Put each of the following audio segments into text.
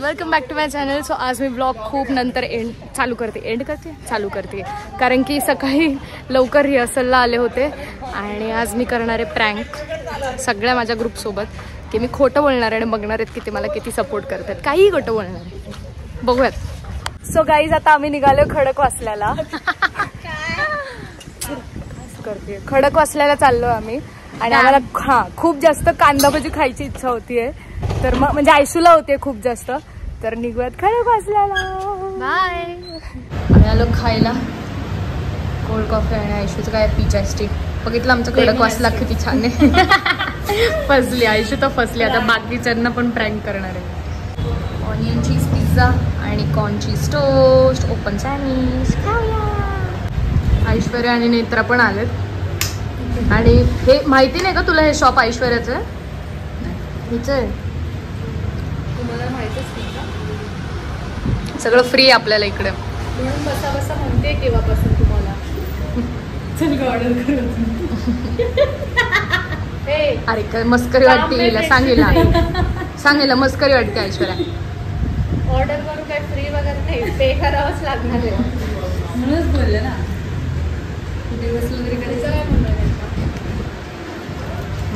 Welcome back to my channel. So आज मी blog खूप नंतर चालू करते कारण की सकाळी लवकर रिहर्सलला आले होते आणि आज मी करणार आहे प्रँक सगळ्या माझ्या ग्रुपसोबत की मी खोटं बोलणार आहे आणि बघणार आहेत की ते मला किती सपोर्ट करतात. काहीही खोटं बोलणार आहे, बघूयात. सो गाईज आता आम्ही निघालो खडकवासल्याला. खडकवासल्याला चाललो आम्ही आणि आम्हाला खूप जास्त कांदा भजी खायची इच्छा होतीये. तर मग म्हणजे आयशूला होते खूप जास्त, तर निघूयात खडकवासल्याला. बाय. आम्ही आलो खायला कोल्ड कॉफी आणि आयशूचं काय पिचा स्टिक. बघितलं आमचं खडकवासला किती छान आहे. फसली आयशू तर फसली. आता बाकीच्यांना पण प्रँक करणार आहे. ऑनियन चीज पिझ्झा आणि corn cheese toast, open sandwich खाऊया. ऐश्वर्या आणि नेत्रा पण आलेत. आणि हे माहिती नाही का तुला हे शॉप ऐश्वर्याचं आहे? हिचं आहे. तुम्हाला माहितीच नाही का? सगळं फ्री आपल्याला इकडे. म्हणून बसा बसा म्हणते केव्हापासून तुम्हाला. चल ऑर्डर करू. अरे काय मस्करी वाटते हिला. सांगेला मस्करी वाटते ऐश्वर्या. ऑर्डर करू काय फ्री वगैरे नाही, पे करावंच लागणार आहे. म्हणूनच बोलले ना. दिवस वगैरे करायचं काय म्हणणं नाही.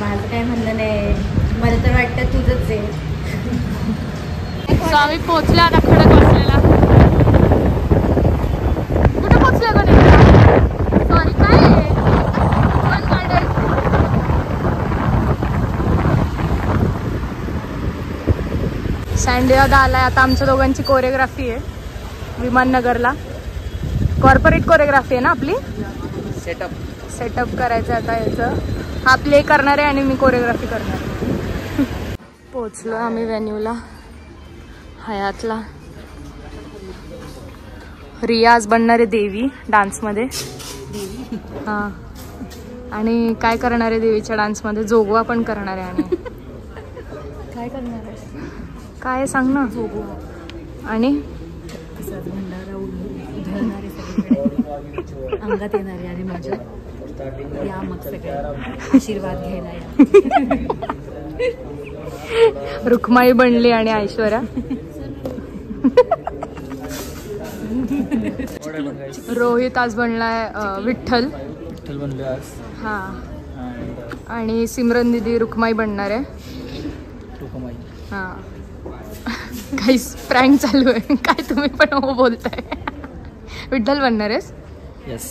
माझं काय म्हणणं नाही, मला तर वाटतं तुझंच आहे. आम्ही पोहोचलो आता खडकवासल्याला. कुठे पोहोचलो का नाही? सॉरी काय सँडी दादा आलाय. आता आमच्या दोघांची कोरिओग्राफी आहे विमाननगरला. कॉर्पोरेट कोरिओग्राफी आहे ना आपली. सेटअप करायचं आता याचं. हा प्ले करणार आहे आणि मी कोरिओग्राफी करणार आहे. पोचलो आम्ही व्हेन्यूला हयातला. रियाज बनणार आहे देवी डान्समध्ये. हां आणि काय करणार आहे देवीच्या डान्समध्ये? जोगवा पण करणार आहे. आणि काय करणार आहे काय सांग ना. जोगवा आणि अंगात येणार आहे आणि माझ्या या मग सगळे आशीर्वाद घ्यायला या. रुक्माई बनली आणि ऐश्वर्या. रोहित आज बनलाय विठ्ठल बनले आज. हा आणि सिमरन दीदी रुक्माई बनणार आहे. हा काही प्रँक चालू आहे काय? तुम्ही पण हो बोलताय. विठ्ठल बनणार आहेस? येस.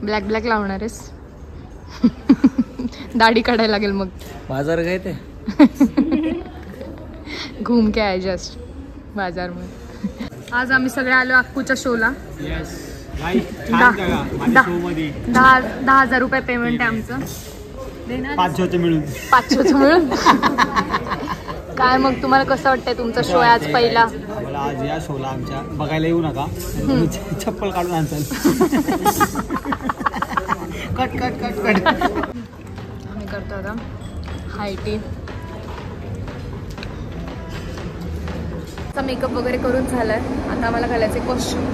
ब्लॅक लावणार आहेस? दाढी काढायला लागेल मग. बाजार काय ते घूम के आहे जस्ट बाजार मध्ये. आज आम्ही सगळे आलो अक्कूच्या शोला. 10,000 रुपये पेमेंट आहे आमचं. 500 मिळून काय मग तुम्हाला कसं वाटतंय? तुमचा शो आहे आज पहिला. मला आज या शोला आमच्या बघायला येऊ नका. चप्पल काढून आणताल. कट आम्ही करतो आता हाय टी. मेकअप वगैरे करून झालाय. आता आम्हाला घालायचे कॉस्ट्यूम.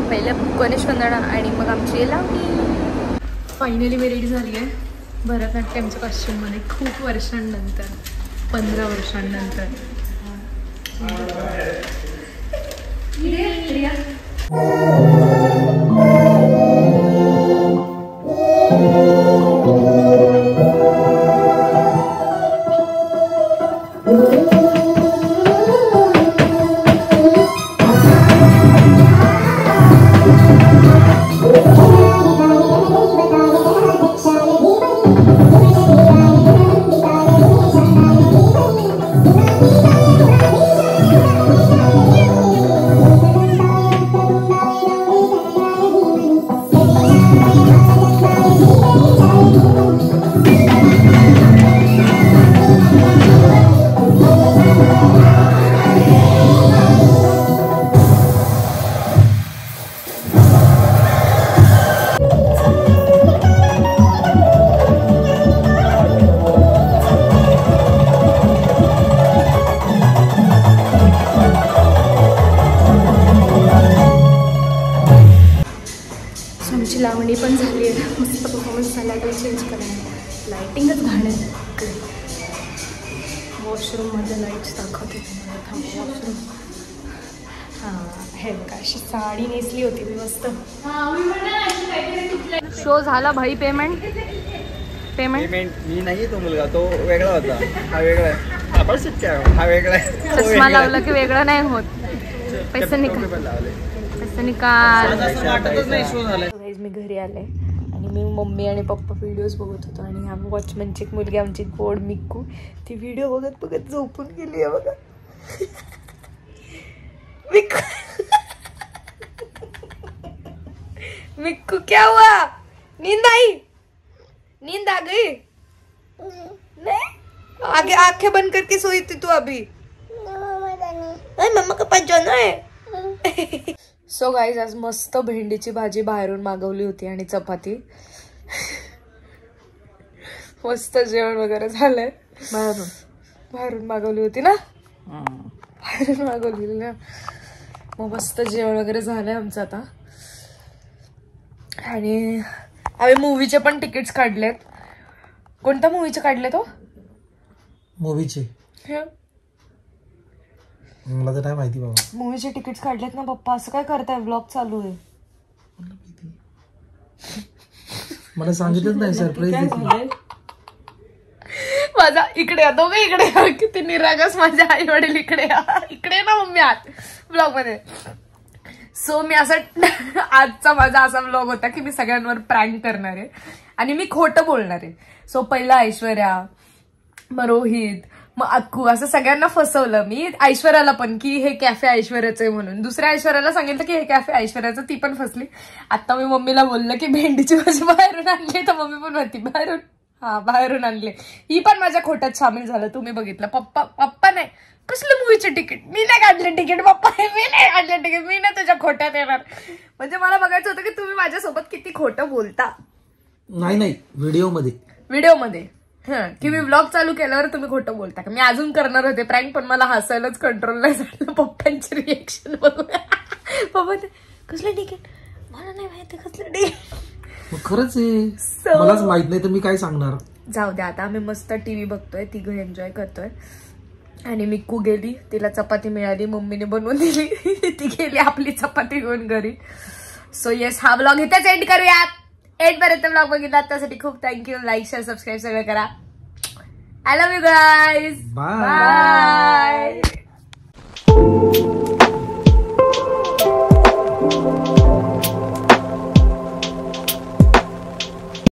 पहिलं गणेश वंदना आणि मग आमची लावणी. फायनली मी रेडी झाली आहे भरतनाट्यमच्या कॉस्ट्यूममध्ये. खूप वर्षांनंतर, 15 वर्षांनंतर. लावणी पण झाली आहे. मस्त परफॉर्मन्स झाला. काही चेंज करायला लाइटिंगच घाण आहे. वॉशरूम मध्ये लाईट्स दाखवते तुम्हाला. थांबा वॉशरूम. हां हे बघा अशी साडी नेसली होती मी मस्त. शो झाला भाई. पेमेंट मी नाही तो मुलगा, तो वेगळा होता, हा वेगळा आहे. आपण सच्चा हा वेगळा आहे. चष्मा लावला की वेगळा नाही होत. पैसे निकाल. मी घरी आले आणि मी मम्मी आणि पप्पा व्हिडिओज बघत होतो आणि आम्ही वॉचमनची एक मुलगी आमची गोड मिक्कू ती व्हिडिओ बघत बघत झोपून गेली आहे बघा. मिक्कू क्या हुआ? नींद आई? नींद आ गई? नहीं आगे आंखें बंद करके सोई थी तू अभी? मम्मा का पास जाना है. सो गाईज आज मस्त भेंडीची भाजी बाहेरून मागवली होती आणि चपाती. मस्त जेवण वगैरे झालंय. बाहेरून मागवली होती ना. बाहेरून मागवली ना. मग मस्त जेवण वगैरे झालंय आमचं आता. आणि आम्ही मूवीचे पण तिकीट्स काढलेत. कोणत्या मूवीचे काढले तो? मूवीचे मला तर नाही माहिती बाबा. मूवीचे तिकीट्स काढलेत ना पप्पा. असं काय करताय? व्लॉग चालू आहे. मला सांगितलंच नाही. सरप्राईज. माझा इकडे या दोघे इकडे या. किती निरागस माझे आई वडील इकडे या. इकडे ना मम्मी आत ब्लॉग मध्ये. सो मी असं आजचा माझा असा ब्लॉग होता की मी सगळ्यांवर प्रँक करणार आहे आणि मी खोटं बोलणार आहे. सो पहिला ऐश्वर्या, मग रोहित, मग अक्कू असं सगळ्यांना फसवलं मी. ऐश्वर्याला पण की हे कॅफे ऐश्वर्याचं आहे म्हणून. दुसऱ्या ऐश्वर्याला सांगितलं की हे कॅफे ऐश्वर्याचं, ती पण फसली. आता मी मम्मीला बोललं की भेंडीची भाजी बाहेरून आणली तर मम्मी पण म्हणती बाहेरून. हा बाहेरून आणले. ही पण माझ्या खोट्यात सामील झालं. तुम्ही बघितलं. पप्पा नाही कसलं मूवीचे तिकीट मी नाही काढले. तिकीट पप्पा मी नाही काढले तिकीट. मी नाही तुझ्या खोट्यात येणार. म्हणजे मला बघायचं होतं की तुम्ही माझ्यासोबत किती खोटं बोलता. नाही व्हिडिओ मध्ये की मी व्लॉग चालू केल्यावर तुम्ही खोटं बोलता का. मी अजून करणार होते प्रँक पण मला हसायलाच कंट्रोल नाही झालं. पप्पांची रिएक्शन बघूया. पप्पा कसलं तिकीट? मला नाही माहिती कसलं तिकीट. खरंच आहे मलाच माहित नाही तर मी काय सांगणार. जाऊ द्या आता. आम्ही मस्त टीव्ही बघतोय, तिघं एन्जॉय करतोय. आणि मिक्कू गेली, तिला चपाती मिळाली, मम्मीने बनवून दिली. ती गेली आपली चपाती घेऊन घरी. सो येस हा ब्लॉग इथेच एंड करूयात. एंडपर्यंत ब्लॉग बघितला त्यासाठी खूप थँक्यू. लाईक शेअर सबस्क्राईब सगळं करा. I love you guys. Bye.